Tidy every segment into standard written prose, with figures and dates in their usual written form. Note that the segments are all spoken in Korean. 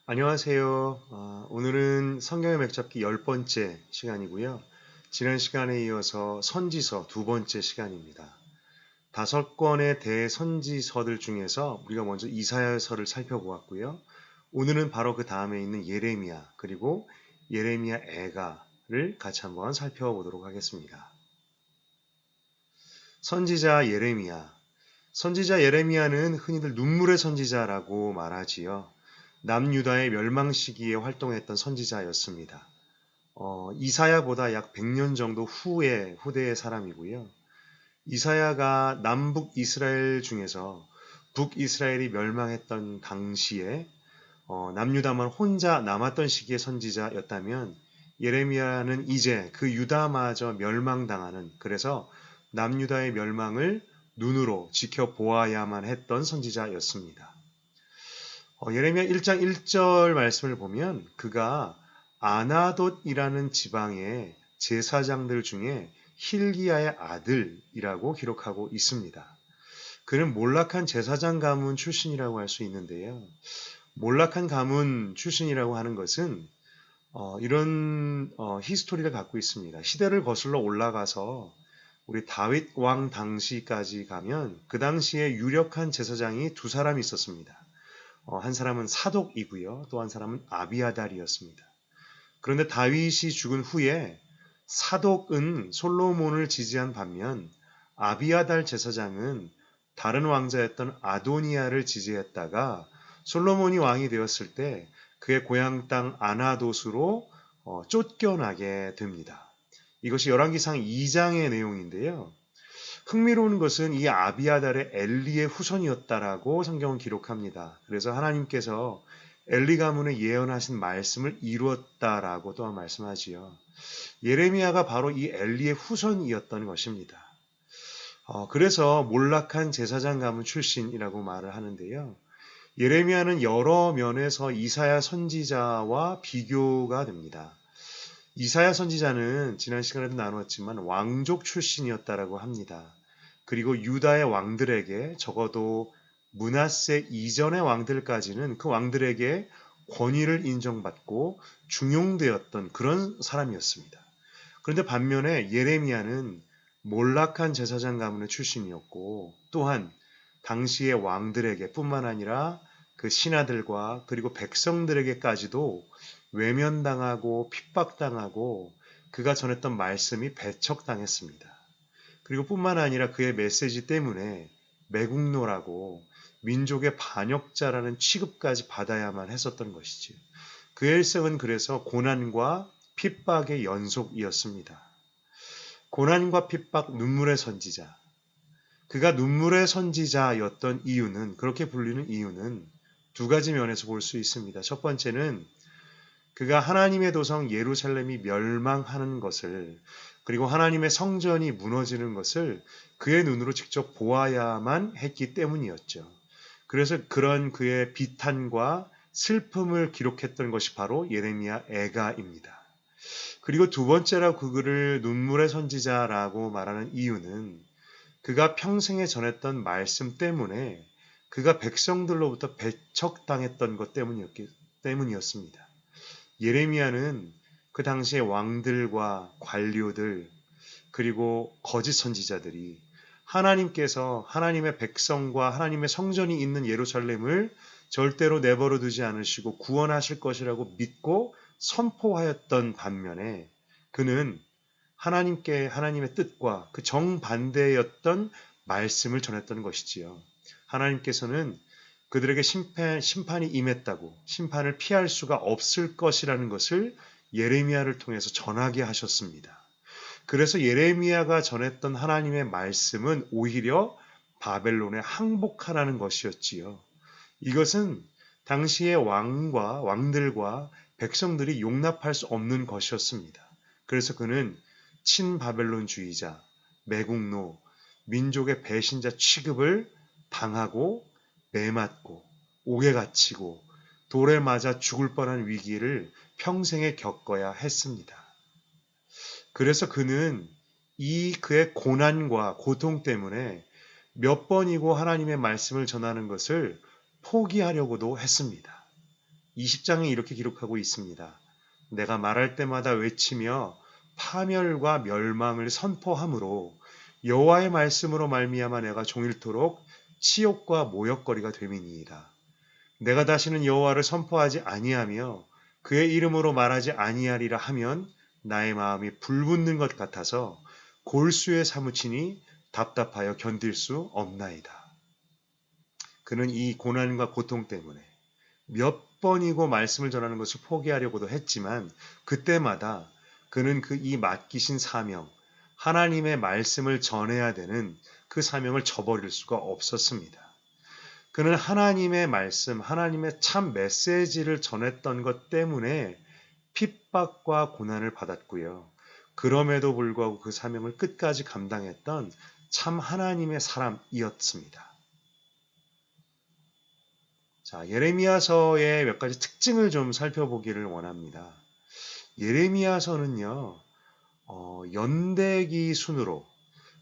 안녕하세요. 오늘은 성경의 맥잡기 10번째 시간이고요. 지난 시간에 이어서 선지서 두 번째 시간입니다. 5권의 대선지서들 중에서 우리가 먼저 이사야서를 살펴보았고요. 오늘은 바로 그 다음에 있는 예레미야 그리고 예레미야 애가를 같이 한번 살펴보도록 하겠습니다. 선지자 예레미야. 선지자 예레미야는 흔히들 눈물의 선지자라고 말하지요. 남유다의 멸망 시기에 활동했던 선지자였습니다. 이사야보다 약 100년 정도 후대의 사람이고요. 이사야가 남북 이스라엘 중에서 북이스라엘이 멸망했던 당시에 남유다만 혼자 남았던 시기의 선지자였다면 예레미야는 이제 그 유다마저 멸망당하는, 그래서 남유다의 멸망을 눈으로 지켜보아야만 했던 선지자였습니다. 예레미야 1장 1절 말씀을 보면 그가 아나돗이라는 지방의 제사장들 중에 힐기야의 아들이라고 기록하고 있습니다. 그는 몰락한 제사장 가문 출신이라고 할 수 있는데요. 몰락한 가문 출신이라고 하는 것은 이런 히스토리를 갖고 있습니다. 시대를 거슬러 올라가서 우리 다윗 왕 당시까지 가면 그 당시에 유력한 제사장이 두 사람이 있었습니다. 한 사람은 사독이고요. 또 한 사람은 아비아달이었습니다. 그런데 다윗이 죽은 후에 사독은 솔로몬을 지지한 반면 아비아달 제사장은 다른 왕자였던 아도니아를 지지했다가 솔로몬이 왕이 되었을 때 그의 고향 땅 아나돗으로 쫓겨나게 됩니다. 이것이 열왕기상 2장의 내용인데요. 흥미로운 것은 이 아비아달의 엘리의 후손이었다라고 성경은 기록합니다. 그래서 하나님께서 엘리 가문에 예언하신 말씀을 이루었다라고 또한 말씀하지요. 예레미야가 바로 이 엘리의 후손이었던 것입니다. 그래서 몰락한 제사장 가문 출신이라고 말을 하는데요. 예레미야는 여러 면에서 이사야 선지자와 비교가 됩니다. 이사야 선지자는 지난 시간에도 나누었지만 왕족 출신이었다라고 합니다. 그리고 유다의 왕들에게, 적어도 므낫세 이전의 왕들까지는 그 왕들에게 권위를 인정받고 중용되었던 그런 사람이었습니다. 그런데 반면에 예레미야는 몰락한 제사장 가문의 출신이었고, 또한 당시의 왕들에게 뿐만 아니라 그 신하들과 그리고 백성들에게까지도 외면당하고 핍박당하고 그가 전했던 말씀이 배척당했습니다. 그리고 뿐만 아니라 그의 메시지 때문에 매국노라고 민족의 반역자라는 취급까지 받아야만 했었던 것이지요. 그의 일생은 그래서 고난과 핍박의 연속이었습니다. 고난과 핍박, 눈물의 선지자. 그가 눈물의 선지자였던 이유는, 그렇게 불리는 이유는 두 가지 면에서 볼 수 있습니다. 첫 번째는 그가 하나님의 도성 예루살렘이 멸망하는 것을, 그리고 하나님의 성전이 무너지는 것을 그의 눈으로 직접 보아야만 했기 때문이었죠. 그래서 그런 그의 비탄과 슬픔을 기록했던 것이 바로 예레미야 애가입니다. 그리고 두 번째로 그를 눈물의 선지자라고 말하는 이유는 그가 평생에 전했던 말씀 때문에 그가 백성들로부터 배척당했던 것 때문이었습니다. 예레미야는 그 당시에 왕들과 관료들 그리고 거짓 선지자들이 하나님께서 하나님의 백성과 하나님의 성전이 있는 예루살렘을 절대로 내버려 두지 않으시고 구원하실 것이라고 믿고 선포하였던 반면에 그는 하나님의 뜻과 그 정반대였던 말씀을 전했던 것이지요. 하나님께서는 그들에게 심판이 임했다고, 심판을 피할 수가 없을 것이라는 것을 예레미야를 통해서 전하게 하셨습니다. 그래서 예레미야가 전했던 하나님의 말씀은 오히려 바벨론에 항복하라는 것이었지요. 이것은 당시의 왕들과 백성들이 용납할 수 없는 것이었습니다. 그래서 그는 친바벨론주의자, 매국노, 민족의 배신자 취급을 당하고 매맞고 옥에 갇히고 돌에 맞아 죽을 뻔한 위기를 평생에 겪어야 했습니다. 그래서 그는 이 그의 고난과 고통 때문에 몇 번이고 하나님의 말씀을 전하는 것을 포기하려고도 했습니다. 20장에 이렇게 기록하고 있습니다. 내가 말할 때마다 외치며 파멸과 멸망을 선포함으로 여호와의 말씀으로 말미암아 내가 종일토록 치욕과 모욕거리가 됨이니이다. 내가 다시는 여호와를 선포하지 아니하며 그의 이름으로 말하지 아니하리라 하면 나의 마음이 불붙는 것 같아서 골수에 사무치니 답답하여 견딜 수 없나이다. 그는 이 고난과 고통 때문에 몇 번이고 말씀을 전하는 것을 포기하려고도 했지만 그때마다 그는 이 맡기신 사명, 하나님의 말씀을 전해야 되는 그 사명을 저버릴 수가 없었습니다. 그는 하나님의 말씀, 하나님의 참 메시지를 전했던 것 때문에 핍박과 고난을 받았고요. 그럼에도 불구하고 그 사명을 끝까지 감당했던 참 하나님의 사람이었습니다. 자, 예레미야서의 몇 가지 특징을 좀 살펴보기를 원합니다. 예레미야서는요, 연대기 순으로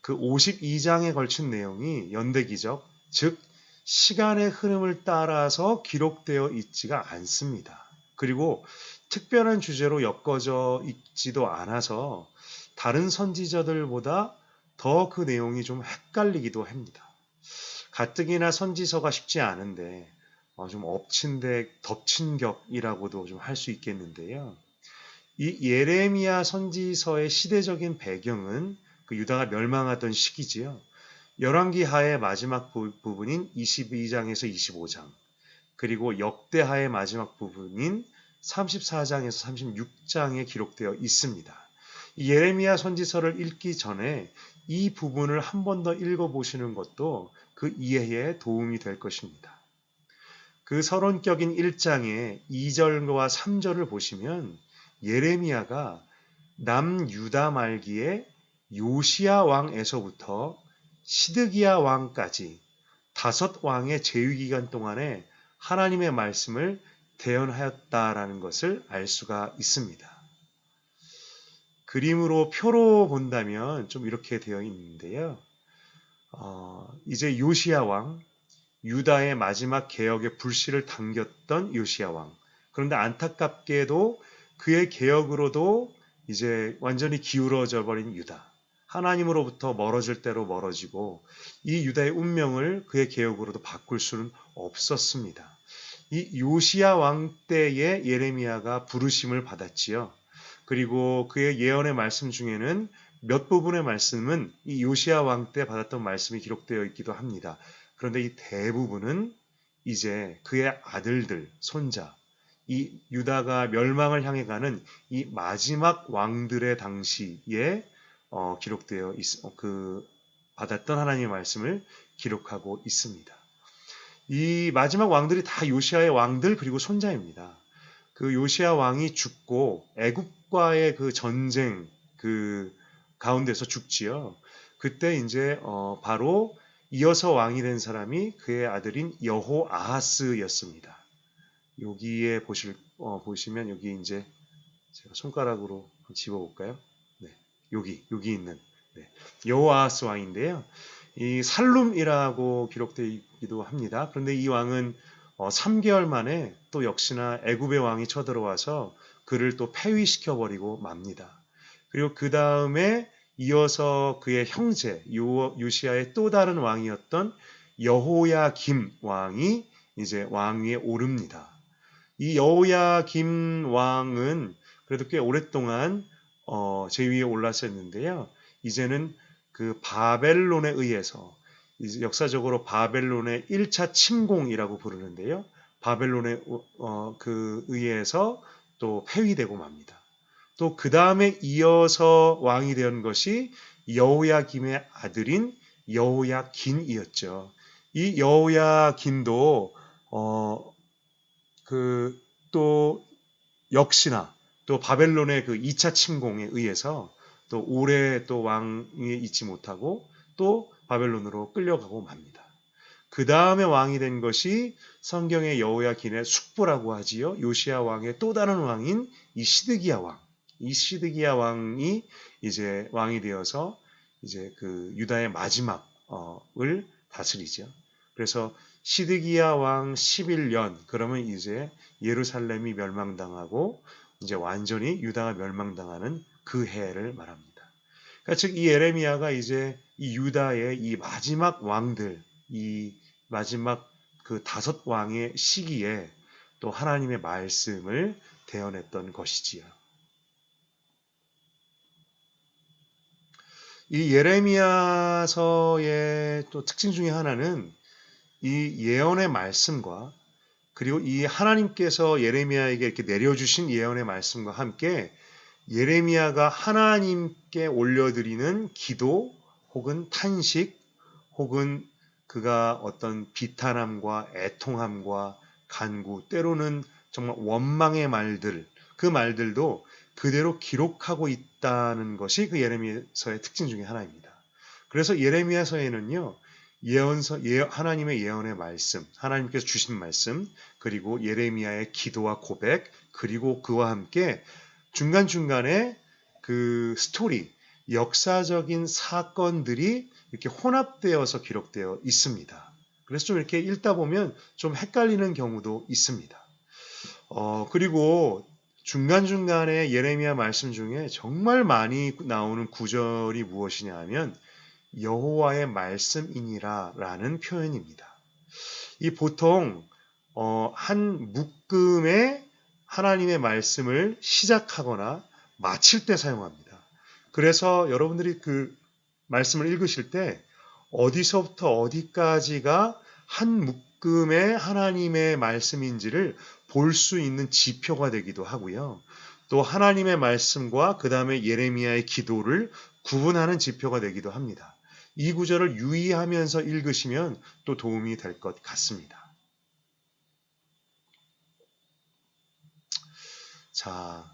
그 52장에 걸친 내용이 연대기적, 즉 시간의 흐름을 따라서 기록되어 있지가 않습니다. 그리고 특별한 주제로 엮어져 있지도 않아서 다른 선지자들보다 더 그 내용이 좀 헷갈리기도 합니다. 가뜩이나 선지서가 쉽지 않은데 좀 덮친 격이라고도 좀 할 수 있겠는데요. 이 예레미야 선지서의 시대적인 배경은 그 유다가 멸망하던 시기지요. 열왕기하의 마지막 부분인 22장에서 25장, 그리고 역대하의 마지막 부분인 34장에서 36장에 기록되어 있습니다. 이 예레미야 선지서를 읽기 전에 이 부분을 한 번 더 읽어보시는 것도 그 이해에 도움이 될 것입니다. 그 서론격인 1장의 2절과 3절을 보시면 예레미야가 남유다 말기에 요시야 왕에서부터 시드기야 왕까지 5왕의 재위기간 동안에 하나님의 말씀을 대언하였다라는 것을 알 수가 있습니다. 그림으로 표로 본다면 좀 이렇게 되어 있는데요. 이제 요시야 왕, 유다의 마지막 개혁의 불씨를 당겼던 요시야 왕. 그런데 안타깝게도 그의 개혁으로도 이제 완전히 기울어져 버린 유다. 하나님으로부터 멀어질 대로 멀어지고 이 유다의 운명을 그의 개혁으로도 바꿀 수는 없었습니다. 이 요시야 왕 때에 예레미야가 부르심을 받았지요. 그리고 그의 예언의 말씀 중에는 몇 부분의 말씀은 이 요시야 왕 때 받았던 말씀이 기록되어 있기도 합니다. 그런데 이 대부분은 이제 그의 아들들, 손자, 이 유다가 멸망을 향해 가는 이 마지막 왕들의 당시에 기록되어 받았던 하나님의 말씀을 기록하고 있습니다. 이 마지막 왕들이 다 요시야의 왕들 그리고 손자입니다. 그 요시야 왕이 죽고 애굽과의 그 전쟁 그 가운데서 죽지요. 그때 이제 바로 이어서 왕이 된 사람이 그의 아들인 여호아하스였습니다. 여기에 보시면 여기 이제 제가 손가락으로 집어볼까요? 네, 여기 있는 여호아하스 왕인데요. 이 살룸이라고 기록되어 있기도 합니다. 그런데 이 왕은 3개월 만에 또 역시나 애굽의 왕이 쳐들어와서 그를 또 폐위시켜버리고 맙니다. 그리고 그 다음에 이어서 그의 형제 요시야의 또 다른 왕이었던 여호야김 왕이 이제 왕위에 오릅니다. 이 여호야김 왕은 그래도 꽤 오랫동안 제위에 올랐었는데요. 이제는 그 바벨론에 의해서 이제 역사적으로 바벨론의 1차 침공이라고 부르는데요. 바벨론에 의해서 또 폐위되고 맙니다. 또 그 다음에 이어서 왕이 된 것이 여호야김의 아들인 여호야긴이었죠. 이 여호야긴도 또 역시나 또 바벨론의 그 2차 침공에 의해서 또 오래 또 왕위에 있지 못하고 또 바벨론으로 끌려가고 맙니다. 그 다음에 왕이 된 것이 성경의 여호야긴의 숙부라고 하지요. 요시야 왕의 또 다른 왕인 이 시드기야 왕. 이 시드기야 왕이 이제 왕이 되어서 이제 그 유다의 마지막을 다스리죠. 그래서 시드기야 왕 11년, 그러면 이제 예루살렘이 멸망당하고 이제 완전히 유다가 멸망당하는 그 해를 말합니다. 그러니까 즉 이 예레미야가 이제 이 유다의 이 마지막 왕들, 이 마지막 그 5왕의 시기에 또 하나님의 말씀을 대언했던 것이지요. 이 예레미야서의 또 특징 중에 하나는 이 예언의 말씀과 그리고 이 하나님께서 예레미야에게 이렇게 내려주신 예언의 말씀과 함께 예레미야가 하나님께 올려드리는 기도 혹은 탄식 혹은 그가 어떤 비탄함과 애통함과 간구, 때로는 정말 원망의 말들, 그 말들도 그대로 기록하고 있다는 것이 그 예레미야서의 특징 중에 하나입니다. 그래서 예레미야서에는요, 하나님의 예언의 말씀, 하나님께서 주신 말씀, 그리고 예레미야의 기도와 고백, 그리고 그와 함께 중간중간에 그 스토리, 역사적인 사건들이 이렇게 혼합되어서 기록되어 있습니다. 그래서 좀 이렇게 읽다 보면 좀 헷갈리는 경우도 있습니다. 그리고 중간중간에 예레미야 말씀 중에 정말 많이 나오는 구절이 무엇이냐 하면 여호와의 말씀이니라 라는 표현입니다. 이 보통 한 묶음의 하나님의 말씀을 시작하거나 마칠 때 사용합니다. 그래서 여러분들이 그 말씀을 읽으실 때 어디서부터 어디까지가 한 묶음의 하나님의 말씀인지를 볼 수 있는 지표가 되기도 하고요. 또 하나님의 말씀과 그 다음에 예레미야의 기도를 구분하는 지표가 되기도 합니다. 이 구절을 유의하면서 읽으시면 또 도움이 될 것 같습니다. 자,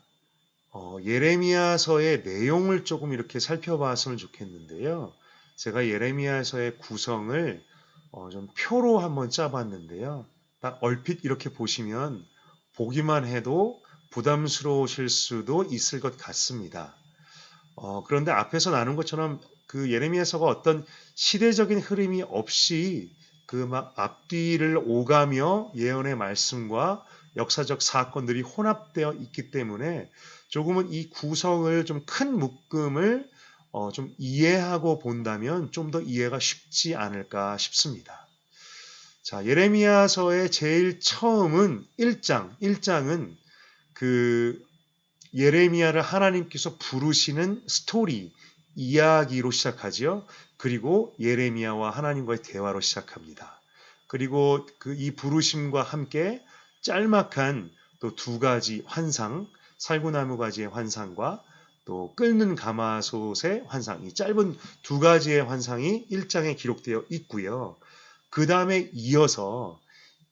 예레미야서의 내용을 조금 이렇게 살펴봤으면 좋겠는데요. 제가 예레미야서의 구성을 좀 표로 한번 짜봤는데요. 딱 얼핏 이렇게 보시면 보기만 해도 부담스러우실 수도 있을 것 같습니다. 그런데 앞에서 나눈 것처럼 그 예레미야서가 어떤 시대적인 흐름이 없이 그 막 앞뒤를 오가며 예언의 말씀과 역사적 사건들이 혼합되어 있기 때문에 조금은 이 구성을 좀 큰 묶음을 좀 이해하고 본다면 좀 더 이해가 쉽지 않을까 싶습니다. 자, 예레미야서의 제일 처음은 1장. 1장은 그 예레미야를 하나님께서 부르시는 스토리, 이야기로 시작하지요. 그리고 예레미야와 하나님과의 대화로 시작합니다. 그리고 그 이 부르심과 함께 짤막한 또 2가지 환상, 살구나무 가지의 환상과 또 끓는 가마솥의 환상, 이 짧은 2가지의 환상이 1장에 기록되어 있고요. 그 다음에 이어서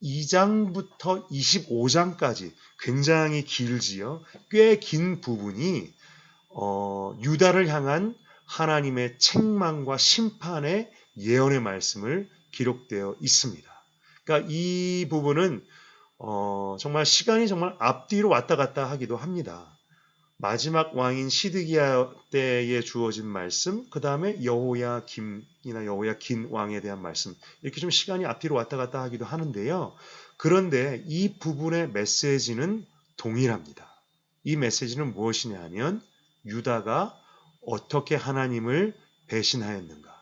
2장부터 25장까지 굉장히 길지요. 꽤 긴 부분이 유다를 향한 하나님의 책망과 심판의 예언의 말씀을 기록되어 있습니다. 그러니까 이 부분은 정말 시간이 정말 앞뒤로 왔다 갔다 하기도 합니다. 마지막 왕인 시드기야 때에 주어진 말씀, 그 다음에 여호야김이나 여호야긴 왕에 대한 말씀, 이렇게 좀 시간이 앞뒤로 왔다 갔다 하기도 하는데요. 그런데 이 부분의 메시지는 동일합니다. 이 메시지는 무엇이냐 하면 유다가 어떻게 하나님을 배신하였는가,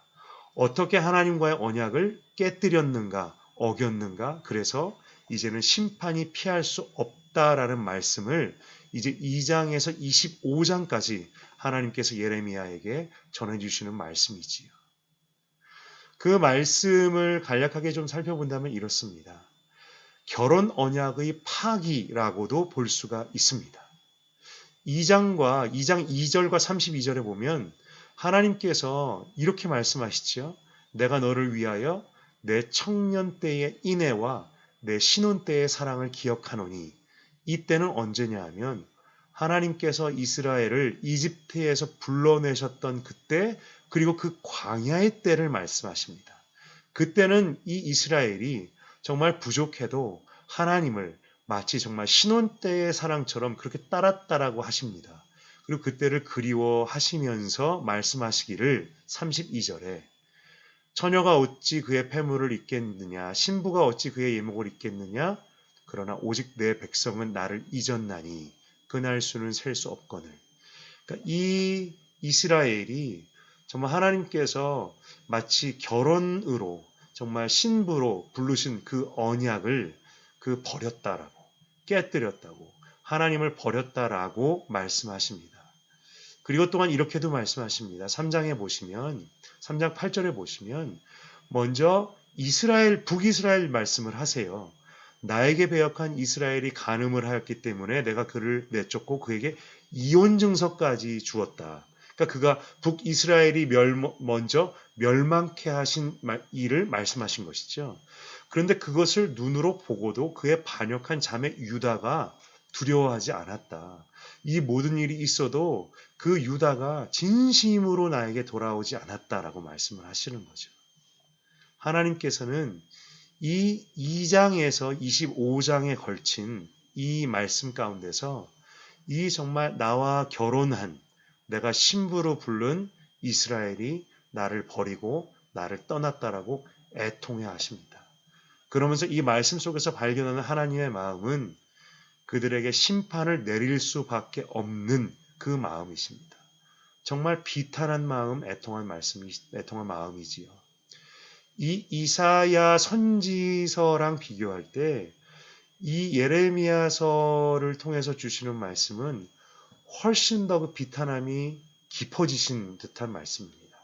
어떻게 하나님과의 언약을 깨뜨렸는가, 어겼는가, 그래서 이제는 심판이 피할 수 없다라는 말씀을 이제 2장에서 25장까지 하나님께서 예레미야에게 전해주시는 말씀이지요. 그 말씀을 간략하게 좀 살펴본다면 이렇습니다. 결혼 언약의 파기라고도 볼 수가 있습니다. 2장 2절과 32절에 보면 하나님께서 이렇게 말씀하시죠. 내가 너를 위하여 내 청년 때의 인애와 내 신혼 때의 사랑을 기억하노니, 이때는 언제냐 하면 하나님께서 이스라엘을 이집트에서 불러내셨던 그때, 그리고 그 광야의 때를 말씀하십니다. 그때는 이 이스라엘이 정말 부족해도 하나님을 마치 정말 신혼 때의 사랑처럼 그렇게 따랐다라고 하십니다. 그리고 그때를 그리워하시면서 말씀하시기를 32절에 처녀가 어찌 그의 패물을 잇겠느냐, 신부가 어찌 그의 예목을 잇겠느냐. 그러나 오직 내 백성은 나를 잊었나니 그날 수는 셀 수 없거늘. 그러니까 이 이스라엘이 정말 하나님께서 마치 결혼으로 정말 신부로 부르신 그 언약을 버렸다라고, 깨뜨렸다고, 하나님을 버렸다라고 말씀하십니다. 그리고 또한 이렇게도 말씀하십니다. 3장에 보시면, 3장 8절에 보시면 먼저 북이스라엘 말씀을 하세요. 나에게 배역한 이스라엘이 간음을 하였기 때문에 내가 그를 내쫓고 그에게 이혼 증서까지 주었다. 그러니까 그가 북이스라엘이 먼저 멸망케 하신 일을 말씀하신 것이죠. 그런데 그것을 눈으로 보고도 그의 반역한 자매 유다가 두려워하지 않았다. 이 모든 일이 있어도 그 유다가 진심으로 나에게 돌아오지 않았다라고 말씀을 하시는 거죠. 하나님께서는 이 2장에서 25장에 걸친 이 말씀 가운데서 이 정말 나와 결혼한 내가 신부로 부른 이스라엘이 나를 버리고 나를 떠났다라고 애통해 하십니다. 그러면서 이 말씀 속에서 발견하는 하나님의 마음은 그들에게 심판을 내릴 수밖에 없는 그 마음이십니다. 정말 비탄한 마음, 애통한 마음이지요. 이 이사야 선지서랑 비교할 때 이 예레미야서를 통해서 주시는 말씀은 훨씬 더 그 비탄함이 깊어지신 듯한 말씀입니다.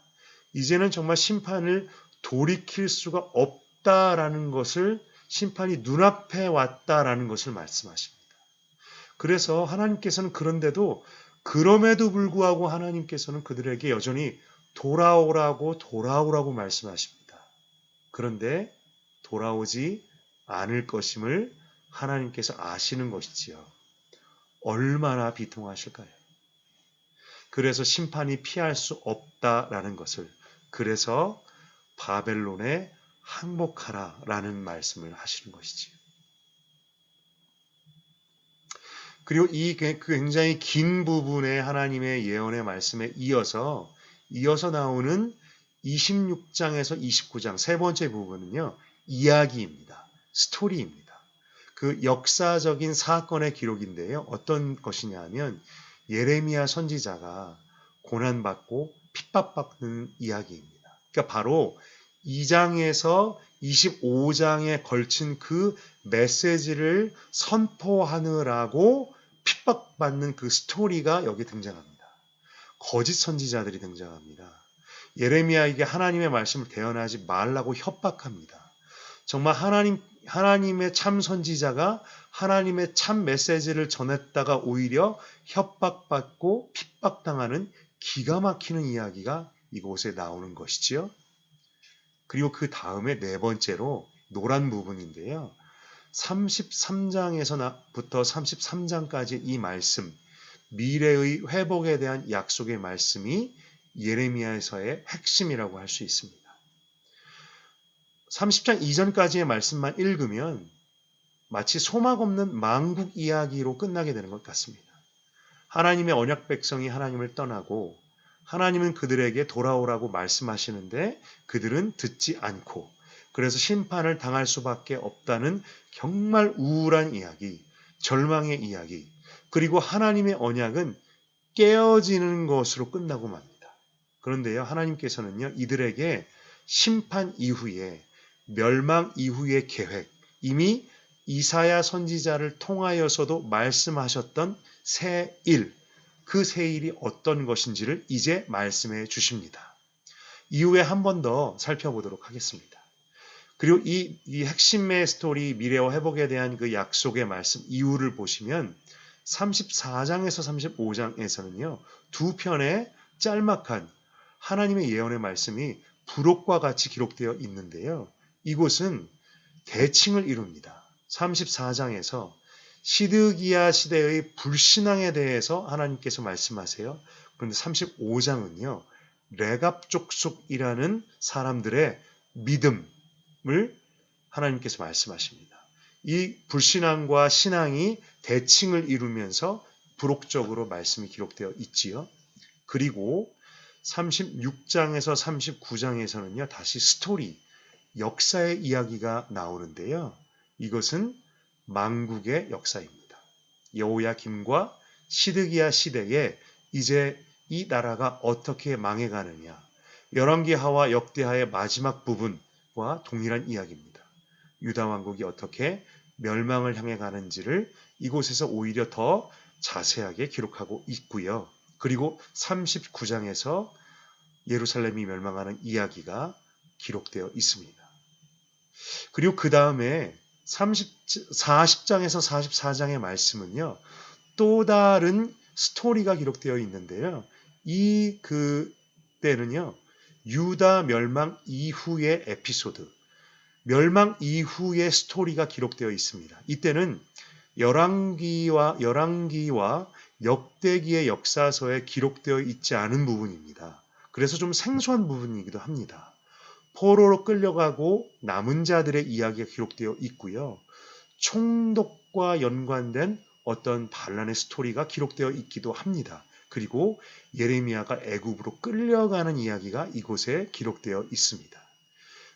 이제는 정말 심판을 돌이킬 수가 없다라는 것을, 심판이 눈앞에 왔다라는 것을 말씀하십니다. 그래서 하나님께서는 그럼에도 불구하고 하나님께서는 그들에게 여전히 돌아오라고 말씀하십니다. 그런데 돌아오지 않을 것임을 하나님께서 아시는 것이지요. 얼마나 비통하실까요? 그래서 심판이 피할 수 없다라는 것을, 그래서 바벨론에 항복하라라는 말씀을 하시는 것이지요. 그리고 이 굉장히 긴 부분의 하나님의 예언의 말씀에 이어서 나오는 26장에서 29장 세 번째 부분은요, 이야기입니다. 스토리입니다. 그 역사적인 사건의 기록인데요. 어떤 것이냐 하면 예레미야 선지자가 고난받고 핍박받는 이야기입니다. 그러니까 바로 2장에서 25장에 걸친 그 메시지를 선포하느라고 핍박받는 그 스토리가 여기 등장합니다. 거짓 선지자들이 등장합니다. 예레미야에게 하나님의 말씀을 대언하지 말라고 협박합니다. 정말 하나님의 참 선지자가 하나님의 참 메시지를 전했다가 오히려 협박받고 핍박당하는 기가 막히는 이야기가 이곳에 나오는 것이지요. 그리고 그 다음에 네 번째로 노란 부분인데요. 33장에서부터 33장까지 이 말씀, 미래의 회복에 대한 약속의 말씀이 예레미야서의 핵심이라고 할 수 있습니다. 30장 이전까지의 말씀만 읽으면 마치 소망 없는 망국 이야기로 끝나게 되는 것 같습니다. 하나님의 언약 백성이 하나님을 떠나고 하나님은 그들에게 돌아오라고 말씀하시는데 그들은 듣지 않고, 그래서 심판을 당할 수밖에 없다는 정말 우울한 이야기, 절망의 이야기, 그리고 하나님의 언약은 깨어지는 것으로 끝나고 맙니다. 그런데요, 하나님께서는요, 이들에게 심판 이후에, 멸망 이후의 계획, 이미 이사야 선지자를 통하여서도 말씀하셨던 새 일, 그 새 일이 어떤 것인지를 이제 말씀해 주십니다. 이후에 한 번 더 살펴보도록 하겠습니다. 그리고 이 핵심의 스토리, 미래와 회복에 대한 그 약속의 말씀 이유를 보시면 34장에서 35장에서는요, 두 편의 짤막한 하나님의 예언의 말씀이 부록과 같이 기록되어 있는데요. 이곳은 대칭을 이룹니다. 34장에서 시드기야 시대의 불신앙에 대해서 하나님께서 말씀하세요. 그런데 35장은요, 레갑 족속이라는 사람들의 믿음을 하나님께서 말씀하십니다. 이 불신앙과 신앙이 대칭을 이루면서 부록적으로 말씀이 기록되어 있지요. 그리고 36장에서 39장에서는요. 다시 스토리, 역사의 이야기가 나오는데요. 이것은 망국의 역사입니다. 여호야김과 시드기야 시대에 이제 이 나라가 어떻게 망해가느냐. 열왕기하와 역대하의 마지막 부분과 동일한 이야기입니다. 유다 왕국이 어떻게 멸망을 향해 가는지를 이곳에서 오히려 더 자세하게 기록하고 있고요. 그리고 39장에서 예루살렘이 멸망하는 이야기가 기록되어 있습니다. 그리고 그 다음에 40장에서 44장의 말씀은요. 또 다른 스토리가 기록되어 있는데요. 그때는요. 유다 멸망 이후의 에피소드, 멸망 이후의 스토리가 기록되어 있습니다. 이때는 열왕기와 역대기의 역사서에 기록되어 있지 않은 부분입니다. 그래서 좀 생소한 부분이기도 합니다. 포로로 끌려가고 남은 자들의 이야기가 기록되어 있고요. 총독과 연관된 어떤 반란의 스토리가 기록되어 있기도 합니다. 그리고 예레미야가 애굽으로 끌려가는 이야기가 이곳에 기록되어 있습니다.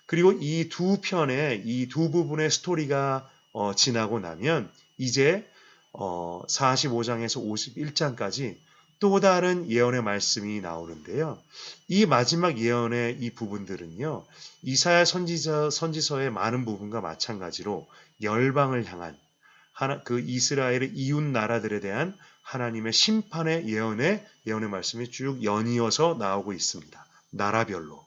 그리고 이 두 편의 이 두 부분의 스토리가 지나고 나면 이제 45장에서 51장까지 또 다른 예언의 말씀이 나오는데요. 이 마지막 예언의 이 부분들은요. 이사야 선지서의 많은 부분과 마찬가지로 열방을 향한 그 이스라엘의 이웃 나라들에 대한 하나님의 심판의 예언의 말씀이 쭉 연이어서 나오고 있습니다. 나라별로.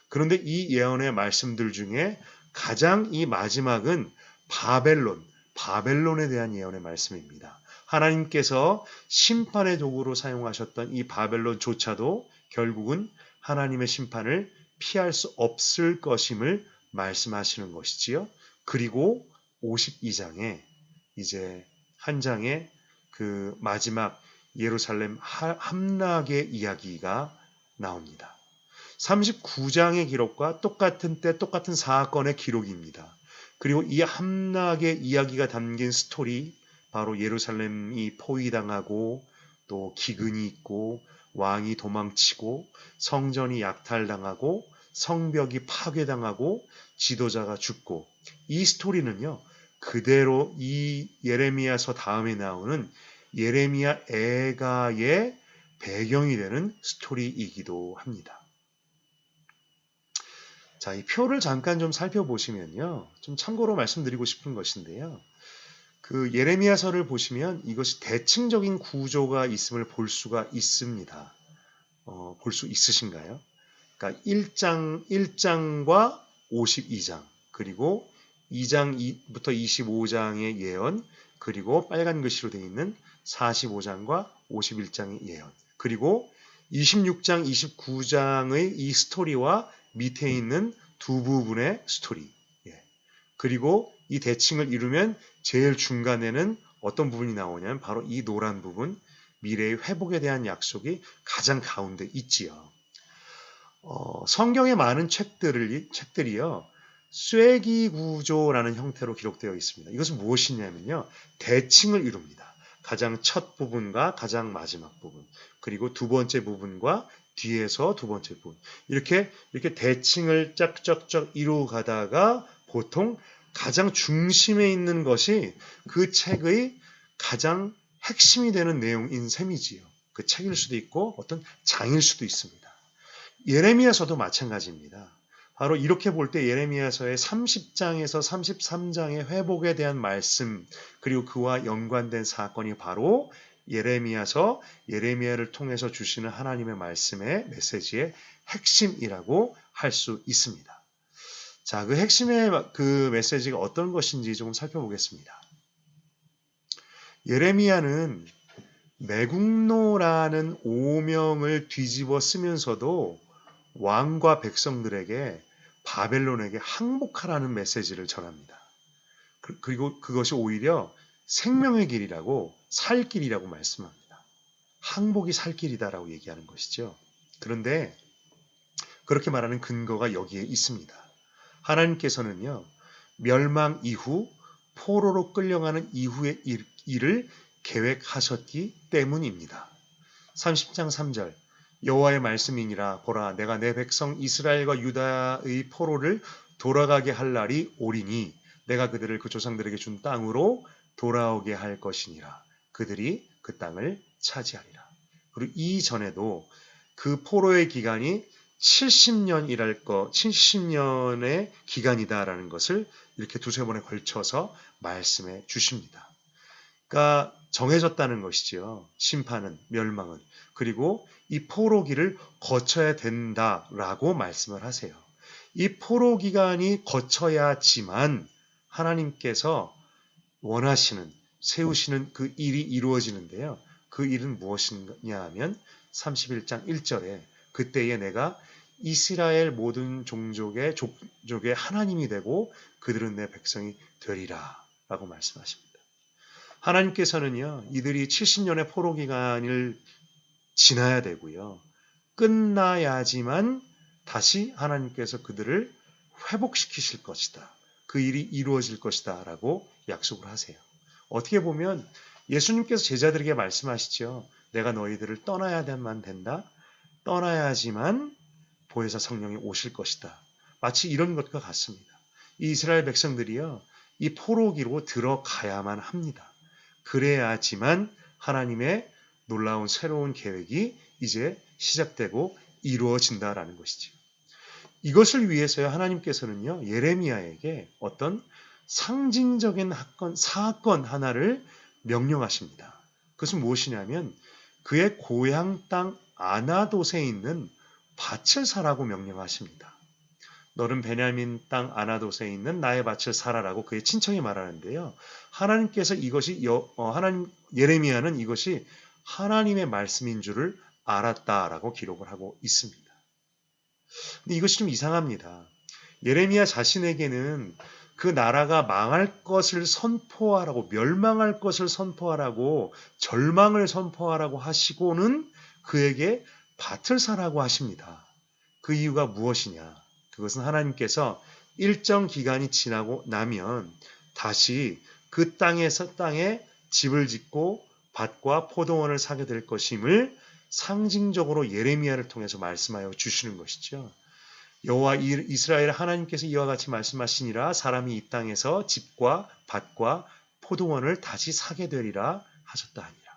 그런데 이 예언의 말씀들 중에 가장 이 마지막은 바벨론에 대한 예언의 말씀입니다. 하나님께서 심판의 도구로 사용하셨던 이 바벨론조차도 결국은 하나님의 심판을 피할 수 없을 것임을 말씀하시는 것이지요. 그리고 52장에 이제 한 장의 그 마지막 예루살렘 함락의 이야기가 나옵니다. 39장의 기록과 똑같은 때 똑같은 사건의 기록입니다. 그리고 이 함락의 이야기가 담긴 스토리, 바로 예루살렘이 포위당하고 또 기근이 있고 왕이 도망치고 성전이 약탈당하고 성벽이 파괴당하고 지도자가 죽고, 이 스토리는요 그대로 이 예레미야서 다음에 나오는 예레미야 애가의 배경이 되는 스토리이기도 합니다. 자, 이 표를 잠깐 좀 살펴보시면요. 좀 참고로 말씀드리고 싶은 것인데요. 그 예레미야서를 보시면 이것이 대칭적인 구조가 있음을 볼 수가 있습니다. 볼 수 있으신가요? 그러니까 1장과 52장, 그리고 2장부터 25장의 예언, 그리고 빨간 글씨로 되어 있는 45장과 51장의 예언, 그리고 26장, 29장의 이 스토리와 밑에 있는 두 부분의 스토리. 그리고 이 대칭을 이루면 제일 중간에는 어떤 부분이 나오냐면 바로 이 노란 부분, 미래의 회복에 대한 약속이 가장 가운데 있지요. 성경의 많은 책들이요. 쐐기 구조라는 형태로 기록되어 있습니다. 이것은 무엇이냐면요. 대칭을 이룹니다. 가장 첫 부분과 가장 마지막 부분, 그리고 두 번째 부분과 뒤에서 두 번째 부분, 이렇게 대칭을 짝짝짝 이루어 가다가 보통 가장 중심에 있는 것이 그 책의 가장 핵심이 되는 내용인 셈이지요. 그 책일 수도 있고 어떤 장일 수도 있습니다. 예레미야서도 마찬가지입니다. 바로 이렇게 볼 때 예레미야서의 30장에서 33장의 회복에 대한 말씀, 그리고 그와 연관된 사건이 바로 예레미야를 통해서 주시는 하나님의 말씀의 메시지의 핵심이라고 할 수 있습니다. 자, 그 핵심의 그 메시지가 어떤 것인지 조금 살펴보겠습니다. 예레미야는 매국노라는 오명을 뒤집어 쓰면서도 왕과 백성들에게 바벨론에게 항복하라는 메시지를 전합니다. 그리고 그것이 오히려 생명의 길이라고, 살 길이라고 말씀합니다. 항복이 살 길이다라고 얘기하는 것이죠. 그런데 그렇게 말하는 근거가 여기에 있습니다. 하나님께서는요, 멸망 이후 포로로 끌려가는 이후의 일을 계획하셨기 때문입니다. 30장 3절, 여호와의 말씀이니라. 보라, 내가 내 백성 이스라엘과 유다의 포로를 돌아가게 할 날이 오리니 내가 그들을 그 조상들에게 준 땅으로 돌아오게 할 것이니라. 그들이 그 땅을 차지하리라. 그리고 이전에도 그 포로의 기간이 70년의 기간이다라는 것을 이렇게 두세 번에 걸쳐서 말씀해 주십니다. 그러니까 정해졌다는 것이지요. 심판은, 멸망은. 그리고 이 포로기를 거쳐야 된다라고 말씀을 하세요. 이 포로 기간이 거쳐야지만 하나님께서 원하시는, 세우시는 그 일이 이루어지는데요. 그 일은 무엇이냐 하면 31장 1절에 그때에 내가 이스라엘 모든 종족의 하나님이 되고 그들은 내 백성이 되리라 라고 말씀하십니다. 하나님께서는요, 이들이 70년의 포로 기간을 지나야 되고요. 끝나야지만 다시 하나님께서 그들을 회복시키실 것이다. 그 일이 이루어질 것이다 라고 약속을 하세요. 어떻게 보면 예수님께서 제자들에게 말씀하시죠. 내가 너희들을 떠나야만 된다. 떠나야지만 보혜사 성령이 오실 것이다. 마치 이런 것과 같습니다. 이 이스라엘 백성들이요, 이 포로기로 들어가야만 합니다. 그래야지만 하나님의 놀라운 새로운 계획이 이제 시작되고 이루어진다라는 것이죠. 이것을 위해서요, 하나님께서는요, 예레미야에게 어떤 상징적인 사건 하나를 명령하십니다. 그것은 무엇이냐면 그의 고향 땅 아나돗에 있는 밭을 사라고 명령하십니다. 너는 베냐민 땅 아나돗에 있는 나의 밭을 사라라고 그의 친척이 말하는데요. 하나님께서 이것이 예레미야는 이것이 하나님의 말씀인 줄을 알았다라고 기록을 하고 있습니다. 근데 이것이 좀 이상합니다. 예레미야 자신에게는 그 나라가 망할 것을 선포하라고, 멸망할 것을 선포하라고, 절망을 선포하라고 하시고는 그에게 밭을 사라고 하십니다. 그 이유가 무엇이냐? 그것은 하나님께서 일정 기간이 지나고 나면 다시 그 땅에 집을 짓고 밭과 포도원을 사게 될 것임을 상징적으로 예레미야를 통해서 말씀하여 주시는 것이죠. 여호와 이스라엘 하나님께서 이와 같이 말씀하시니라. 사람이 이 땅에서 집과 밭과 포도원을 다시 사게 되리라 하셨다 하니라.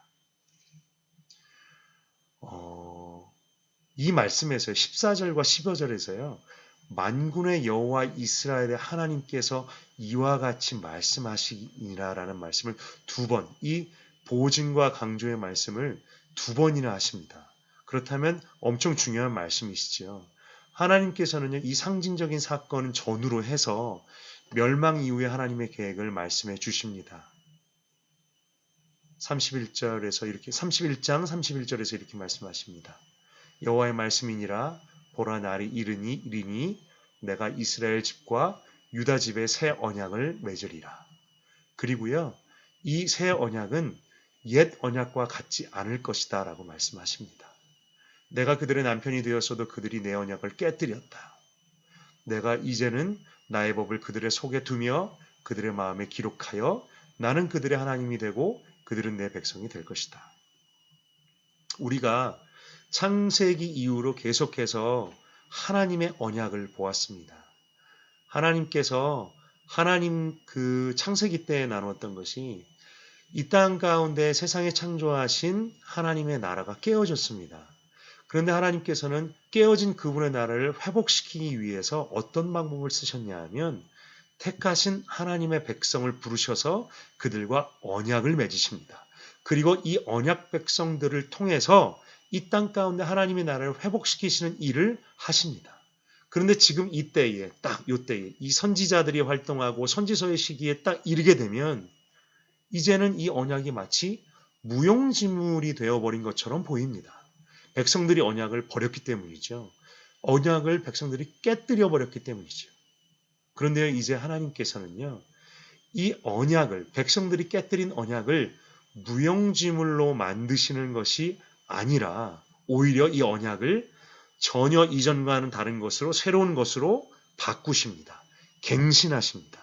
이 말씀에서 14절과 15절에서요. 만군의 여호와 이스라엘의 하나님께서 이와 같이 말씀하시니라라는 말씀을 두 번, 이 보증과 강조의 말씀을 두 번이나 하십니다. 그렇다면 엄청 중요한 말씀이시죠. 하나님께서는요, 이 상징적인 사건은 전후로 해서 멸망 이후에 하나님의 계획을 말씀해 주십니다. 31장 31절에서 이렇게 말씀하십니다. 여호와의 말씀이니라. 보라, 날이 이르니 내가 이스라엘 집과 유다 집에 새 언약을 맺으리라. 그리고요, 이 새 언약은 옛 언약과 같지 않을 것이다 라고 말씀하십니다. 내가 그들의 남편이 되었어도 그들이 내 언약을 깨뜨렸다. 내가 이제는 나의 법을 그들의 속에 두며 그들의 마음에 기록하여 나는 그들의 하나님이 되고 그들은 내 백성이 될 것이다. 우리가 창세기 이후로 계속해서 하나님의 언약을 보았습니다. 하나님께서 하나님 그 창세기 때에 나눴던 것이 이 땅 가운데 세상에 창조하신 하나님의 나라가 깨어졌습니다. 그런데 하나님께서는 깨어진 그분의 나라를 회복시키기 위해서 어떤 방법을 쓰셨냐 하면 택하신 하나님의 백성을 부르셔서 그들과 언약을 맺으십니다. 그리고 이 언약 백성들을 통해서 이 땅 가운데 하나님의 나라를 회복시키시는 일을 하십니다. 그런데 지금 이때에 이때에 이 선지자들이 활동하고 선지서의 시기에 딱 이르게 되면 이제는 이 언약이 마치 무용지물이 되어버린 것처럼 보입니다. 백성들이 언약을 버렸기 때문이죠. 언약을 백성들이 깨뜨려 버렸기 때문이죠. 그런데 이제 하나님께서는요, 이 언약을, 백성들이 깨뜨린 언약을 무용지물로 만드시는 것이 아니라 오히려 이 언약을 전혀 이전과는 다른 것으로, 새로운 것으로 바꾸십니다. 갱신하십니다.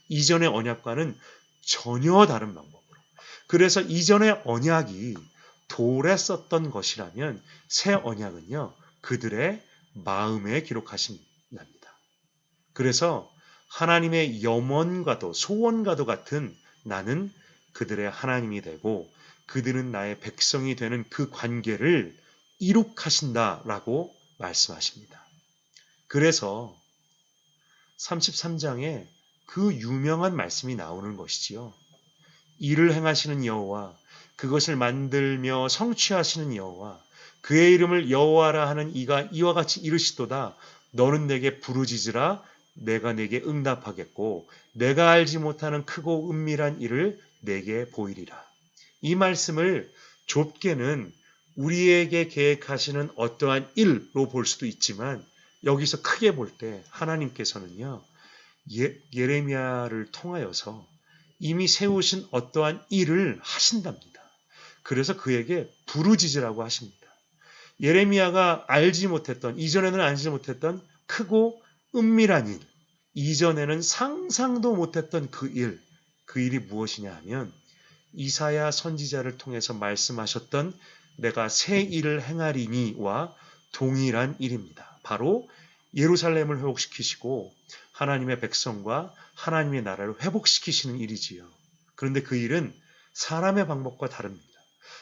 이전의 언약과는 전혀 다른 방법으로. 그래서 이전의 언약이 돌에 썼던 것이라면 새 언약은요, 그들의 마음에 기록하신답니다. 그래서 하나님의 염원과도 소원과도 같은 나는 그들의 하나님이 되고 그들은 나의 백성이 되는 그 관계를 이룩하신다라고 말씀하십니다. 그래서 33장에 그 유명한 말씀이 나오는 것이지요. 이를 행하시는 여호와, 그것을 만들며 성취하시는 여호와, 그의 이름을 여호와라 하는 이가 이와 같이 이르시도다. 너는 내게 부르짖으라. 내가 내게 응답하겠고 내가 알지 못하는 크고 은밀한 일을 내게 보이리라. 이 말씀을 좁게는 우리에게 계획하시는 어떠한 일로 볼 수도 있지만 여기서 크게 볼 때 하나님께서는요, 예레미야를 통하여서 이미 세우신 어떠한 일을 하신답니다. 그래서 그에게 부르짖으라고 하십니다. 예레미야가 알지 못했던, 이전에는 알지 못했던 크고 은밀한 일, 이전에는 상상도 못했던 그 일이 무엇이냐 하면 이사야 선지자를 통해서 말씀하셨던 내가 새 일을 행하리니와 동일한 일입니다. 바로 예루살렘을 회복시키시고 하나님의 백성과 하나님의 나라를 회복시키시는 일이지요. 그런데 그 일은 사람의 방법과 다릅니다.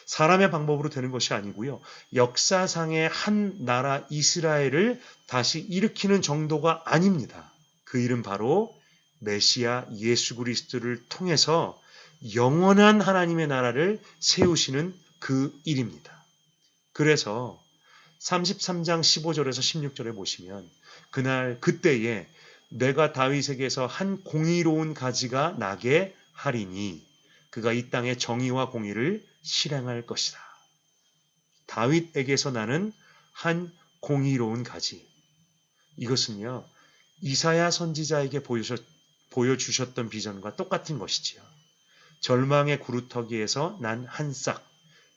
사람의 방법으로 되는 것이 아니고요. 역사상의 한 나라 이스라엘을 다시 일으키는 정도가 아닙니다. 그 일은 바로 메시아 예수 그리스도를 통해서 영원한 하나님의 나라를 세우시는 그 일입니다. 그래서 33장 15절에서 16절에 보시면 그때에 내가 다윗에게서 한 공의로운 가지가 나게 하리니 그가 이 땅에 정의와 공의를 실행할 것이다. 다윗에게서 나는 한 공의로운 가지. 이것은요, 이사야 선지자에게 보여주셨던 비전과 똑같은 것이지요. 절망의 구루터기에서 난 한 싹,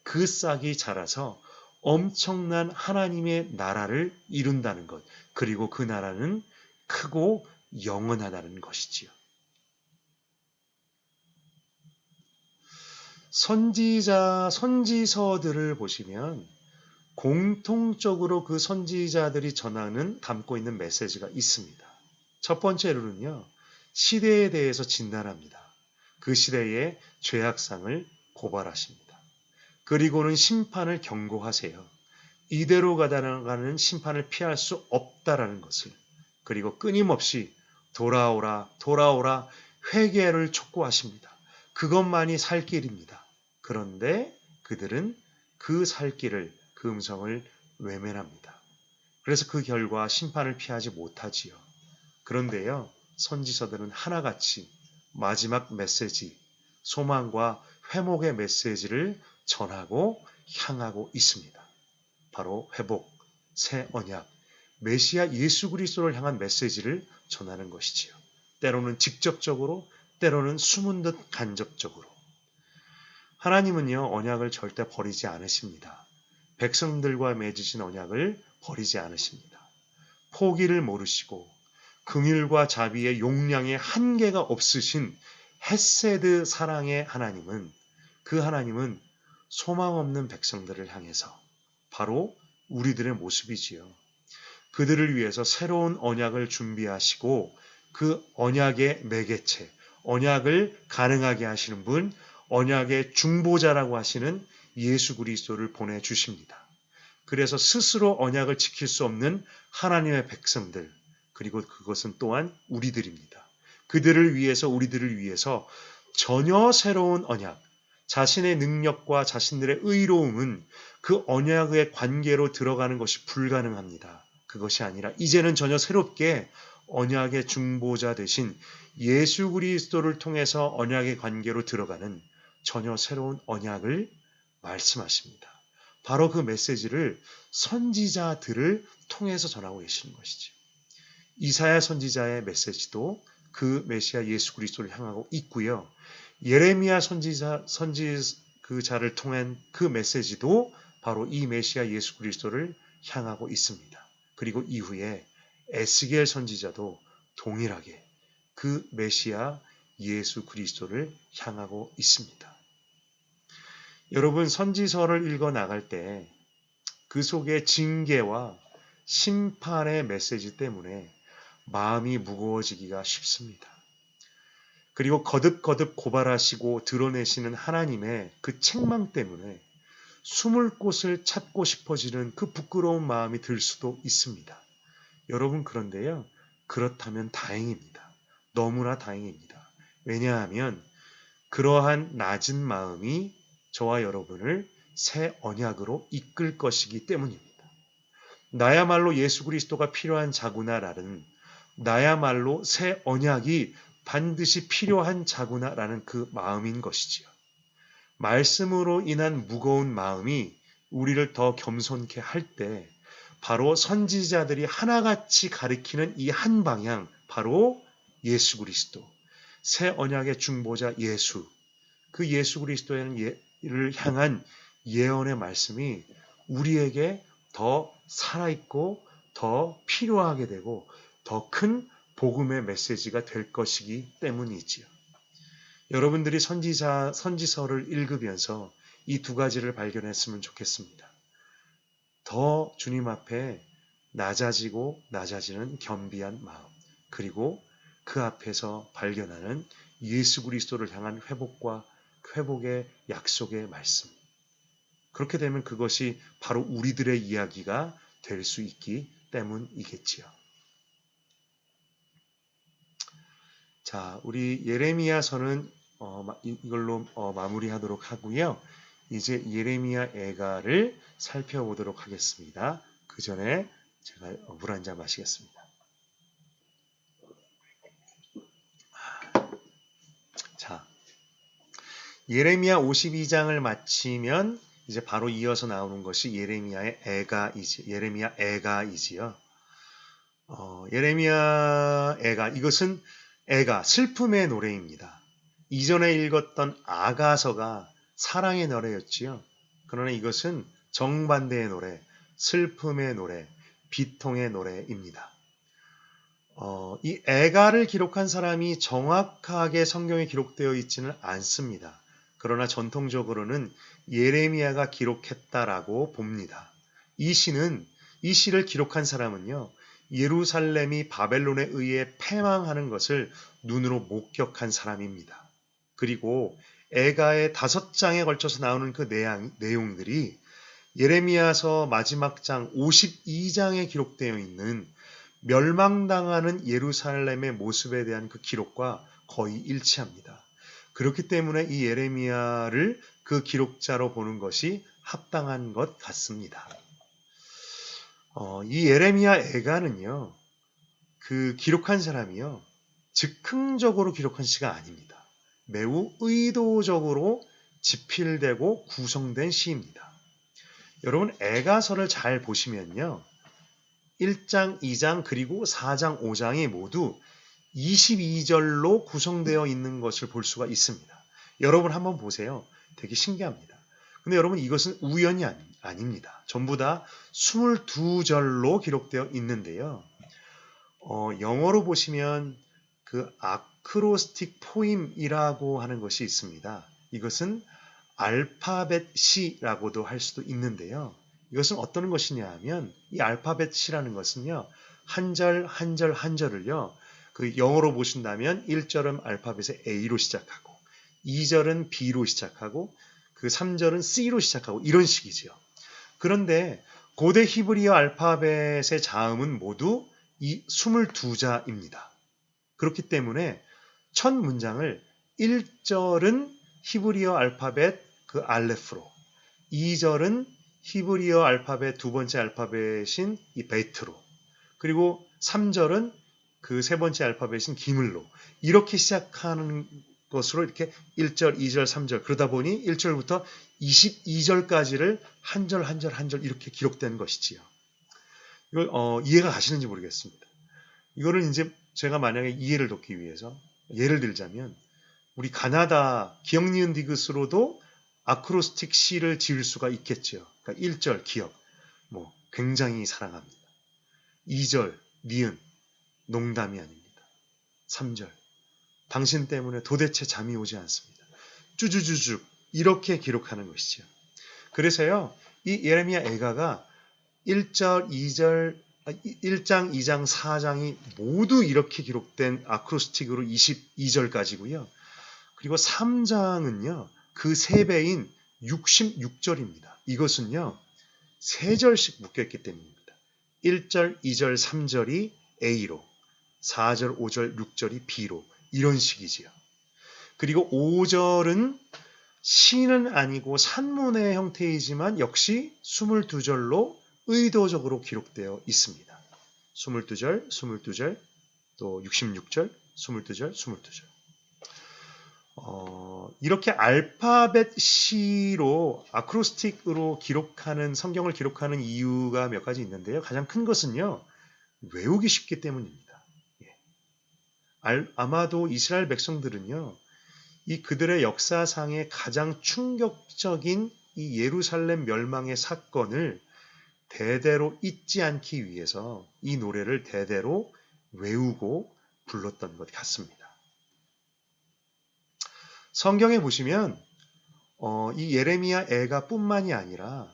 그 싹이 자라서 엄청난 하나님의 나라를 이룬다는 것, 그리고 그 나라는 크고 영원하다는 것이지요. 선지서들을 보시면 공통적으로 그 선지자들이 담고 있는 메시지가 있습니다. 첫 번째로는요, 시대에 대해서 진단합니다. 그 시대의 죄악상을 고발하십니다. 그리고는 심판을 경고하세요. 이대로 가다가는 심판을 피할 수 없다라는 것을. 그리고 끊임없이 돌아오라, 돌아오라 회개를 촉구하십니다. 그것만이 살 길입니다. 그런데 그들은 그 살 길을, 그 음성을 외면합니다. 그래서 그 결과 심판을 피하지 못하지요. 그런데요, 선지서들은 하나같이 마지막 메시지, 소망과 회복의 메시지를 전하고 향하고 있습니다. 바로 회복, 새 언약, 메시아 예수 그리스도를 향한 메시지를 전하는 것이지요. 때로는 직접적으로, 때로는 숨은 듯 간접적으로. 하나님은요, 언약을 절대 버리지 않으십니다. 백성들과 맺으신 언약을 버리지 않으십니다. 포기를 모르시고 긍휼과 자비의 용량에 한계가 없으신 헤세드 사랑의 하나님은, 그 하나님은 소망 없는 백성들을 향해서 바로 우리들의 모습이지요. 그들을 위해서 새로운 언약을 준비하시고 그 언약의 매개체, 언약을 가능하게 하시는 분, 언약의 중보자라고 하시는 예수 그리스도를 보내주십니다. 그래서 스스로 언약을 지킬 수 없는 하나님의 백성들, 그리고 그것은 또한 우리들입니다. 그들을 위해서, 우리들을 위해서 전혀 새로운 언약, 자신의 능력과 자신들의 의로움은 그 언약의 관계로 들어가는 것이 불가능합니다. 그것이 아니라 이제는 전혀 새롭게 언약의 중보자 되신 예수 그리스도를 통해서 언약의 관계로 들어가는 전혀 새로운 언약을 말씀하십니다. 바로 그 메시지를 선지자들을 통해서 전하고 계시는 것이죠. 이사야 선지자의 메시지도 그 메시아 예수 그리스도를 향하고 있고요. 예레미야 선지자를 통한 그 메시지도 바로 이 메시아 예수 그리스도를 향하고 있습니다. 그리고 이후에 에스겔 선지자도 동일하게 그 메시아 예수 그리스도를 향하고 있습니다. 여러분 선지서를 읽어 나갈 때 그 속에 징계와 심판의 메시지 때문에 마음이 무거워지기가 쉽습니다. 그리고 거듭거듭 고발하시고 드러내시는 하나님의 그 책망 때문에 숨을 곳을 찾고 싶어지는 그 부끄러운 마음이 들 수도 있습니다. 여러분 그런데요. 그렇다면 다행입니다. 너무나 다행입니다. 왜냐하면 그러한 낮은 마음이 저와 여러분을 새 언약으로 이끌 것이기 때문입니다. 나야말로 예수 그리스도가 필요한 자구나라는, 나야말로 새 언약이 반드시 필요한 자구나라는 그 마음인 것이지요. 말씀으로 인한 무거운 마음이 우리를 더 겸손케 할 때 바로 선지자들이 하나같이 가리키는 이 한 방향, 바로 예수 그리스도, 새 언약의 중보자 예수, 그 예수 그리스도를 향한 예언의 말씀이 우리에게 더 살아있고 더 필요하게 되고 더 큰 복음의 메시지가 될 것이기 때문이지요. 여러분들이 선지서를 읽으면서 이 두 가지를 발견했으면 좋겠습니다. 더 주님 앞에 낮아지고 낮아지는 겸비한 마음, 그리고 그 앞에서 발견하는 예수 그리스도를 향한 회복의 약속의 말씀. 그렇게 되면 그것이 바로 우리들의 이야기가 될 수 있기 때문이겠지요. 자, 우리 예레미야서는 이걸로 마무리하도록 하고요. 이제 예레미야 애가를 살펴보도록 하겠습니다. 그 전에 제가 물 한 잔 마시겠습니다. 자, 예레미야 52장을 마치면 이제 바로 이어서 나오는 것이 예레미야 애가이지요. 예레미야 애가, 이것은 애가 슬픔의 노래입니다. 이전에 읽었던 아가서가 사랑의 노래였지요. 그러나 이것은 정반대의 노래, 슬픔의 노래, 비통의 노래입니다. 이 애가를 기록한 사람이 정확하게 성경에 기록되어 있지는 않습니다. 그러나 전통적으로는 예레미야가 기록했다라고 봅니다. 이 시를 기록한 사람은요, 예루살렘이 바벨론에 의해 패망하는 것을 눈으로 목격한 사람입니다. 그리고 애가의 5장에 걸쳐서 나오는 그 내용들이 예레미야서 마지막 장 52장에 기록되어 있는 멸망당하는 예루살렘의 모습에 대한 그 기록과 거의 일치합니다. 그렇기 때문에 이 예레미야를 그 기록자로 보는 것이 합당한 것 같습니다. 이 예레미야 애가는요, 그 기록한 사람이요, 즉흥적으로 기록한 시가 아닙니다. 매우 의도적으로 집필되고 구성된 시입니다. 여러분 애가서를 잘 보시면요, 1장, 2장, 그리고 4장, 5장이 모두 22절로 구성되어 있는 것을 볼 수가 있습니다. 여러분 한번 보세요. 되게 신기합니다. 근데 여러분 이것은 우연이 아닙니다. 전부 다 22절로 기록되어 있는데요. 영어로 보시면 그 아크로스틱 포임이라고 하는 것이 있습니다. 이것은 알파벳 시라고도 할 수도 있는데요. 이것은 어떤 것이냐 하면 이 알파벳 시라는 것은요, 한 절 한 절 한 절을요, 그 영어로 보신다면 1절은 알파벳의 A로 시작하고 2절은 B로 시작하고 그 3절은 C로 시작하고 이런 식이지요. 그런데 고대 히브리어 알파벳의 자음은 모두 이 22자입니다. 그렇기 때문에 첫 문장을 1절은 히브리어 알파벳 그 알레프로, 2절은 히브리어 알파벳 두 번째 알파벳인 이 베트로, 그리고 3절은 그 세 번째 알파벳인 기물로, 이렇게 시작하는 것으로 이렇게 1절, 2절, 3절, 그러다 보니 1절부터 22절까지를 한 절 한 절 한 절 이렇게 기록된 것이지요. 이걸 이해가 가시는지 모르겠습니다. 이거를 이제 제가 만약에 이해를 돕기 위해서 예를 들자면, 우리 가나다 기억 니은 디귿으로도 아크로스틱 시를 지을 수가 있겠죠. 그러니까 1절 기억, 굉장히 사랑합니다. 2절 니은, 농담이 아닙니다. 3절 당신 때문에 도대체 잠이 오지 않습니다. 쭈쭈쭈쭈 이렇게 기록하는 것이죠. 그래서요, 이 예레미야 애가가 1절, 2절, 1장, 2장, 4장이 모두 이렇게 기록된 아크로스틱으로 22절까지고요. 그리고 3장은요. 그 3배인 66절입니다. 이것은요. 3절씩 묶여있기 때문입니다. 1절, 2절, 3절이 A로, 4절, 5절, 6절이 B로 이런 식이지요. 그리고 5절은 시는 아니고 산문의 형태이지만 역시 22절로 의도적으로 기록되어 있습니다. 22절, 22절, 또 66절, 22절, 22절. 이렇게 알파벳 C로 아크로스틱으로 기록하는 성경을 기록하는 이유가 몇 가지 있는데요. 가장 큰 것은요. 외우기 쉽기 때문입니다. 아마도 이스라엘 백성들은요. 이 그들의 역사상의 가장 충격적인 이 예루살렘 멸망의 사건을 대대로 잊지 않기 위해서 이 노래를 대대로 외우고 불렀던 것 같습니다. 성경에 보시면 이 예레미야 애가 뿐만이 아니라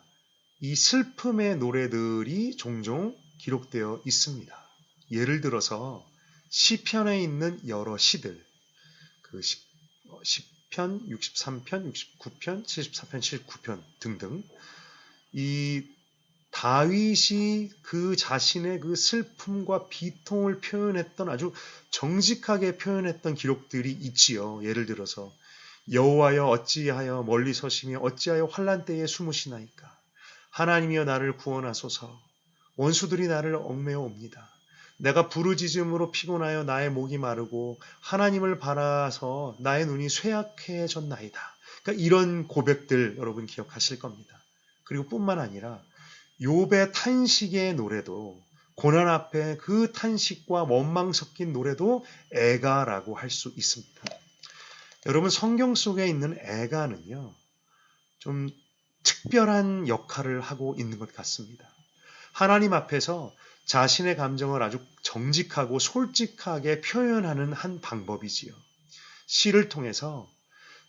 이 슬픔의 노래들이 종종 기록되어 있습니다. 예를 들어서 시편에 있는 여러 시들, 그 10편, 63편, 69편, 74편, 79편 등등 이 다윗이 그 자신의 그 슬픔과 비통을 표현했던 아주 정직하게 표현했던 기록들이 있지요. 예를 들어서 여호와여 어찌하여 멀리 서시며 어찌하여 환난 때에 숨으시나이까. 하나님이여 나를 구원하소서. 원수들이 나를 얽매어 옵니다. 내가 부르짖음으로 피곤하여 나의 목이 마르고 하나님을 바라서 나의 눈이 쇠약해졌나이다. 그러니까 이런 고백들 여러분 기억하실 겁니다. 그리고 뿐만 아니라 욥의 탄식의 노래도 고난 앞에 그 탄식과 원망 섞인 노래도 애가라고 할 수 있습니다. 여러분 성경 속에 있는 애가는요. 좀 특별한 역할을 하고 있는 것 같습니다. 하나님 앞에서 자신의 감정을 아주 정직하고 솔직하게 표현하는 한 방법이지요. 시를 통해서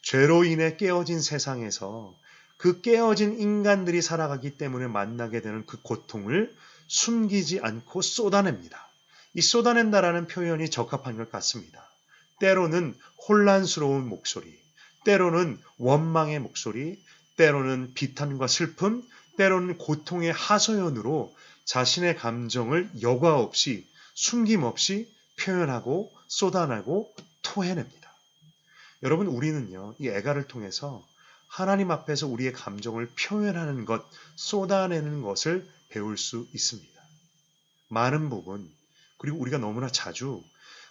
죄로 인해 깨어진 세상에서 그 깨어진 인간들이 살아가기 때문에 만나게 되는 그 고통을 숨기지 않고 쏟아냅니다. 이 쏟아낸다라는 표현이 적합한 것 같습니다. 때로는 혼란스러운 목소리, 때로는 원망의 목소리, 때로는 비탄과 슬픔, 때로는 고통의 하소연으로 자신의 감정을 여과 없이 숨김없이 표현하고 쏟아내고 토해냅니다. 여러분 우리는요 이 애가를 통해서 하나님 앞에서 우리의 감정을 표현하는 것, 쏟아내는 것을 배울 수 있습니다. 많은 부분, 그리고 우리가 너무나 자주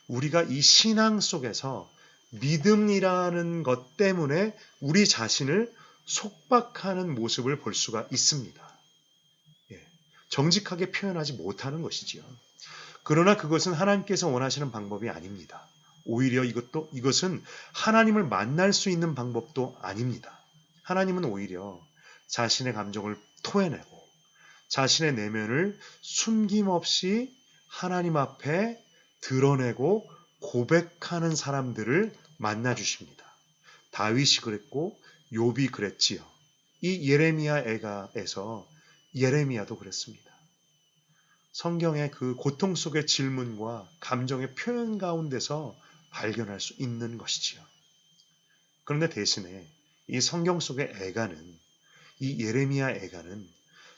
우리가 이 신앙 속에서 믿음이라는 것 때문에 우리 자신을 속박하는 모습을 볼 수가 있습니다. 정직하게 표현하지 못하는 것이지요. 그러나 그것은 하나님께서 원하시는 방법이 아닙니다. 오히려 이것은 하나님을 만날 수 있는 방법도 아닙니다. 하나님은 오히려 자신의 감정을 토해내고 자신의 내면을 숨김없이 하나님 앞에 드러내고 고백하는 사람들을 만나 주십니다. 다윗이 그랬고 욥이 그랬지요. 이 예레미야 애가에서 예레미야도 그랬습니다. 성경의 그 고통 속의 질문과 감정의 표현 가운데서 발견할 수 있는 것이지요. 그런데 대신에 이 성경 속의 애가는, 이 예레미야 애가는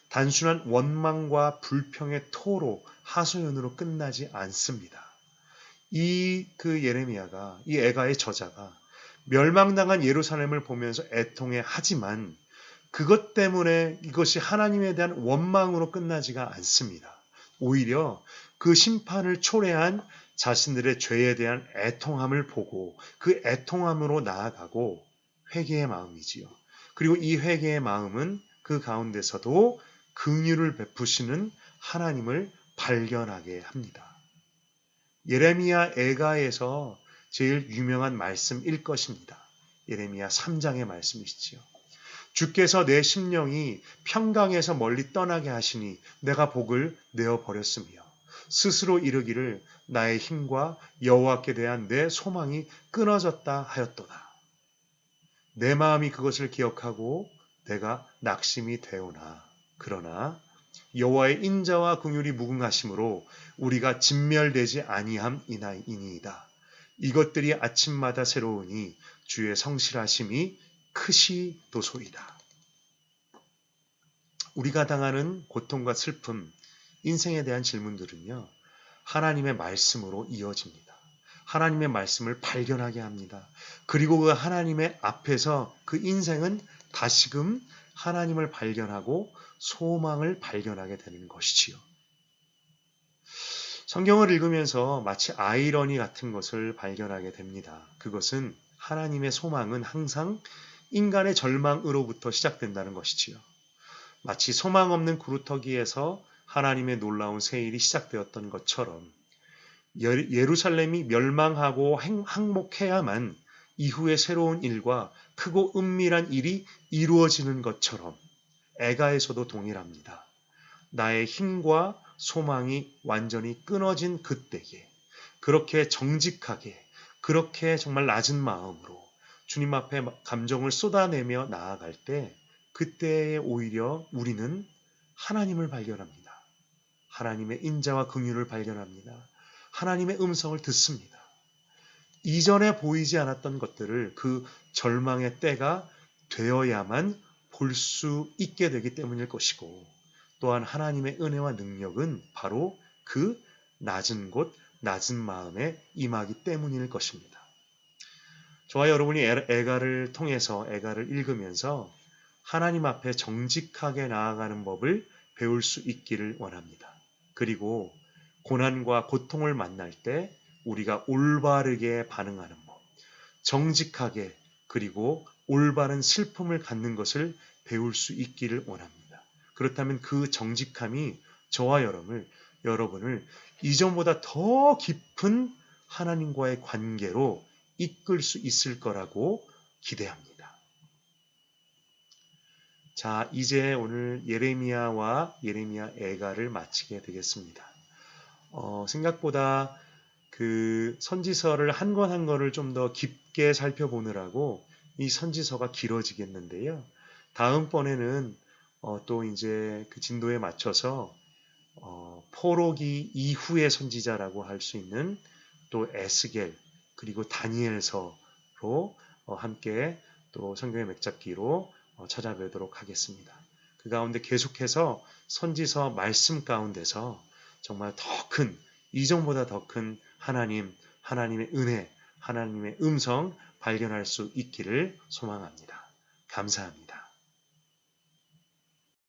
단순한 원망과 불평의 토로 하소연으로 끝나지 않습니다. 이 예레미야가, 이 애가의 저자가 멸망당한 예루살렘을 보면서 애통해 하지만 그것 때문에 이것이 하나님에 대한 원망으로 끝나지가 않습니다. 오히려 그 심판을 초래한 자신들의 죄에 대한 애통함을 보고 그 애통함으로 나아가고 회개의 마음이지요. 그리고 이 회개의 마음은 그 가운데서도 긍휼을 베푸시는 하나님을 발견하게 합니다. 예레미야 애가에서 제일 유명한 말씀일 것입니다. 예레미야 3장의 말씀이시지요. 주께서 내 심령이 평강에서 멀리 떠나게 하시니 내가 복을 내어버렸으며 스스로 이르기를 나의 힘과 여호와께 대한 내 소망이 끊어졌다 하였도다. 내 마음이 그것을 기억하고 내가 낙심이 되오나 그러나 여호와의 인자와 긍휼이 무궁하심으로 우리가 진멸되지 아니함이니이다. 이것들이 아침마다 새로우니 주의 성실하심이 크시도소이다. 우리가 당하는 고통과 슬픔, 인생에 대한 질문들은요, 하나님의 말씀으로 이어집니다. 하나님의 말씀을 발견하게 합니다. 그리고 그 하나님의 앞에서 그 인생은 다시금 하나님을 발견하고 소망을 발견하게 되는 것이지요. 성경을 읽으면서 마치 아이러니 같은 것을 발견하게 됩니다. 그것은 하나님의 소망은 항상 인간의 절망으로부터 시작된다는 것이지요. 마치 소망 없는 구루터기에서 하나님의 놀라운 세일이 시작되었던 것처럼 예루살렘이 멸망하고 항목해야만 이후에 새로운 일과 크고 은밀한 일이 이루어지는 것처럼 애가에서도 동일합니다. 나의 힘과 소망이 완전히 끊어진 그때에 그렇게 정직하게 그렇게 정말 낮은 마음으로 주님 앞에 감정을 쏟아내며 나아갈 때 그때에 오히려 우리는 하나님을 발견합니다. 하나님의 인자와 긍휼을 발견합니다. 하나님의 음성을 듣습니다. 이전에 보이지 않았던 것들을 그 절망의 때가 되어야만 볼 수 있게 되기 때문일 것이고 또한 하나님의 은혜와 능력은 바로 그 낮은 곳, 낮은 마음에 임하기 때문일 것입니다. 저와 여러분이 애가를 통해서 애가를 읽으면서 하나님 앞에 정직하게 나아가는 법을 배울 수 있기를 원합니다. 그리고 고난과 고통을 만날 때 우리가 올바르게 반응하는 법, 정직하게 그리고 올바른 슬픔을 갖는 것을 배울 수 있기를 원합니다. 그렇다면 그 정직함이 저와 여러분을 이전보다 더 깊은 하나님과의 관계로 이끌 수 있을 거라고 기대합니다. 자, 이제 오늘 예레미야와 예레미야 애가를 마치게 되겠습니다. 생각보다 그 선지서를 한 권 한 권을 좀 더 깊게 살펴보느라고 이 선지서가 길어지겠는데요. 다음번에는 또 이제 그 진도에 맞춰서 포로기 이후의 선지자라고 할 수 있는 또 에스겔 그리고 다니엘서로 함께 또 성경의 맥잡기로 찾아뵈도록 하겠습니다. 그 가운데 계속해서 선지서 말씀 가운데서 정말 더 큰, 이전보다 더 큰 하나님의 은혜, 하나님의 음성 발견할 수 있기를 소망합니다. 감사합니다.